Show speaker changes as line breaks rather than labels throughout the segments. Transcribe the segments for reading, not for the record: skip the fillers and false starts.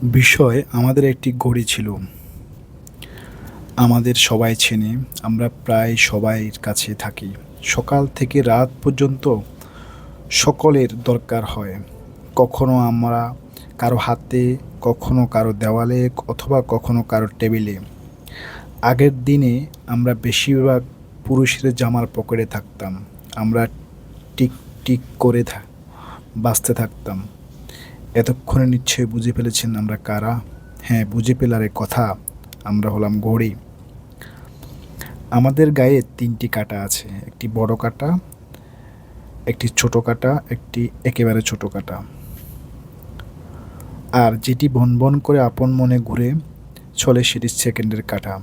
বিষয় আমাদের একটি ঘড়ি ছিল। আমাদের সবাই চেনে, আমরা প্রায় সবাইয়ের কাছে থাকি। সকাল থেকে রাত পর্যন্ত সকলের দরকার হয়। কখনো আমরা কারো হাতে, কখনো কারো দেওয়ালে, অথবা কখনো কারো টেবিলে। আগের দিনে আমরা বেশিরভাগ পুরুষের জামার পকেটে থাকতাম। আমরা টিক টিক করে বাঁচতে থাকতাম। এতক্ষণে নিশ্চয়ই বুঝে ফেলেছেন আমরা কারা। হ্যাঁ, বুঝে ফেলার কথা, আমরা হলাম ঘড়ি। আমাদের গায়ে তিনটি কাঁটা আছে, একটি বড় কাঁটা, একটি ছোট কাঁটা, একটি একেবারে ছোট কাঁটা। আর যেটি বন বন করে আপন মনে ঘুরে চলে সেটি সেকেন্ডের কাঁটা।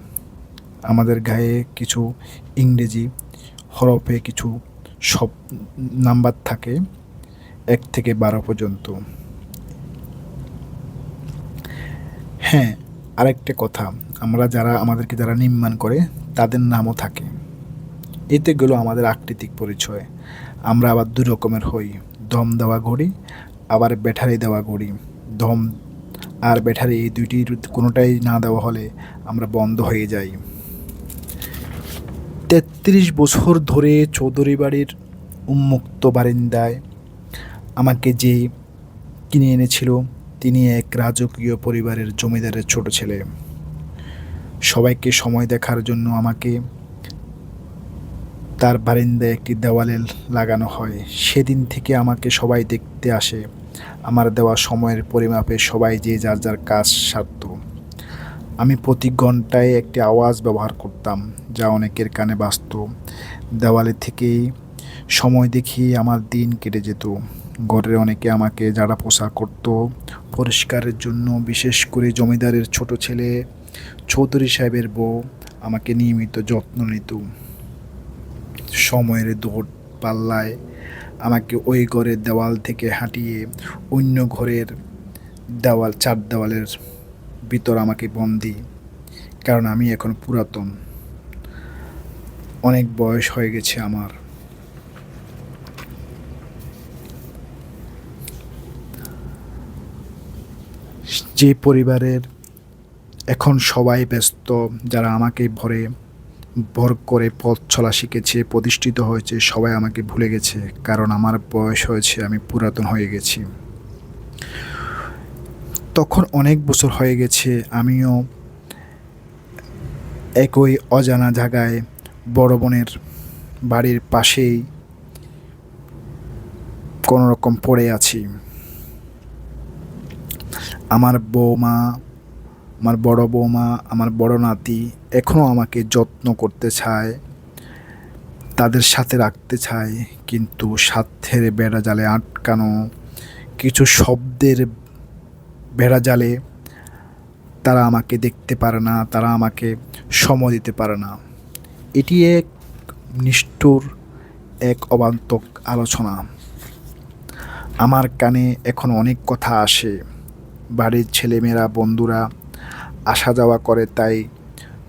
আমাদের গায়ে কিছু ইংরেজি হরফে কিছু সব নাম্বার থাকে, 1 থেকে 12 পর্যন্ত। হ্যাঁ, আরেকটা কথা, আমাদেরকে যারা নির্মাণ করে তাদের নামও থাকে। এতে গেলো আমাদের আকৃতিক পরিচয়। আমরা আবার দুই রকমের হই, দম দেওয়া ঘড়ি, আবার ব্যাটারি দেওয়া ঘড়ি। দম আর ব্যাটারি এই দুইটির কোনোটাই না দেওয়া হলে আমরা বন্ধ হয়ে যাই। 33 বছর ধরে চৌধুরী বাড়ির উন্মুক্ত বারিন্দায় আমাকে যে কিনে এনেছিল, তিনি এক রাজকীয় পরিবারের জমিদারের ছোট ছেলে। সবাইকে সময় দেখার জন্য আমাকে তার বারিন্দায় একটি দেওয়ালে লাগানো হয়। সেদিন থেকে আমাকে সবাই দেখতে আসে। আমার দেওয়া সময়ের পরিমাপে সবাই যে যার যার কাজ সারত। আমি প্রতি ঘন্টায় একটি আওয়াজ ব্যবহার করতাম, যা অনেকের কানে বাজত। দেওয়ালে থেকেই সময় দেখিয়ে আমার দিন কেটে যেত। ঘরের অনেকে আমাকে ঝাড়া পোছা করত পরিষ্কারের জন্য, বিশেষ করে জমিদারের ছোট ছেলে চৌধুরী সাহেবের বউ আমাকে নিয়মিত যত্ন নিত। সময়ের দৌড় পাল্লায় আমাকে ওই ঘরের দেওয়াল থেকে হাঁটিয়ে অন্য ঘরের চার দেওয়ালের ভিতর আমাকে বন্দি। কারণ আমি এখন পুরাতন, অনেক বয়স হয়ে গেছে আমার। যে পরিবারের এখন সবাই ব্যস্ত, যারা আমাকে ভর করে পথ চলা শিখেছে, প্রতিষ্ঠিত হয়েছে, সবাই আমাকে ভুলে গেছে। কারণ আমার বয়স হয়েছে, আমি পুরাতন হয়ে গেছি। তখন অনেক বছর হয়ে গেছে, আমিও একই অজানা জায়গায় বড় বোনের বাড়ির পাশেই কোনো রকম পড়ে আছি। আমার বৌমা, আমার বড় বৌমা, আমার বড় নাতি এখনও আমাকে যত্ন করতে চায়, তাদের সাথে রাখতে চায়, কিন্তু স্বার্থের বেড়াজালে আটকানো কিছু শব্দের বেড়াজালে তারা আমাকে দেখতে পারে না, তারা আমাকে সময় দিতে পারে না। এটি এক নিষ্ঠুর, এক অবান্তর আলোচনা। আমার কানে এখন অনেক কথা আসে। বাড়ির ছেলেমেয়েরা, বন্ধুরা আসা যাওয়া করে, তাই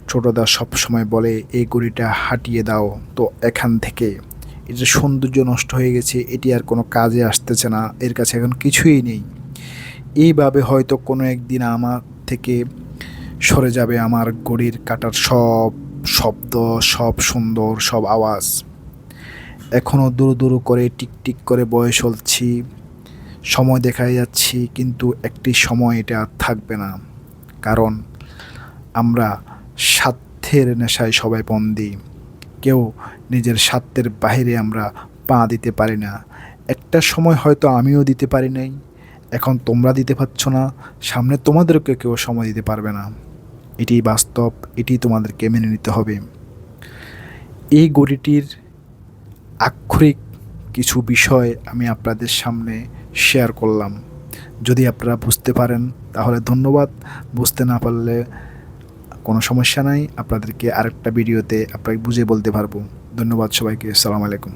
ছোটদা সবসময় বলে, এই ঘড়িটা হাটিয়ে দাও তো এখান থেকে, এটার সৌন্দর্য নষ্ট হয়ে গেছে, এটি আর কোনো কাজে আসতেছে না, এর কাছে এখন কিছুই নেই। এইভাবে হয়তো কোনো একদিন আমার থেকে সরে যাবে আমার ঘড়ির কাঁটার সব শব্দ, সব সুন্দর, সব আওয়াজ। এখনও দূর দূর করে টিকটিক করে বয়ে চলছি, সময় দেখাই যাচ্ছি, কিন্তু একটি সময় এটা আর থাকবে না। কারণ আমরা স্বার্থের নেশায় সবাই বন্দী। কেউ নিজের স্বার্থের বাইরে আমরা পা দিতে পারি না। একটা সময় হয়তো আমিও দিতে পারি নাই, এখন তোমরা দিতে পারছো না, সামনে তোমাদেরকে কেউ সময় দিতে পারবে না। এটি বাস্তব, এটি তোমাদেরকে মেনে নিতে হবে। এই ঘড়িটির আক্ষরিক কিছু বিষয় আমি আপনাদের সামনে শেয়ার করলাম। যদি আপনারা বুঝতে পারেন তাহলে ধন্যবাদ, বুঝতে না পারলে কোনো সমস্যা নাই, আপনাদেরকে আরেকটা ভিডিওতে আপনাকে বুঝিয়ে বলতে পারবো। ধন্যবাদ সবাইকে, আসসালামু আলাইকুম।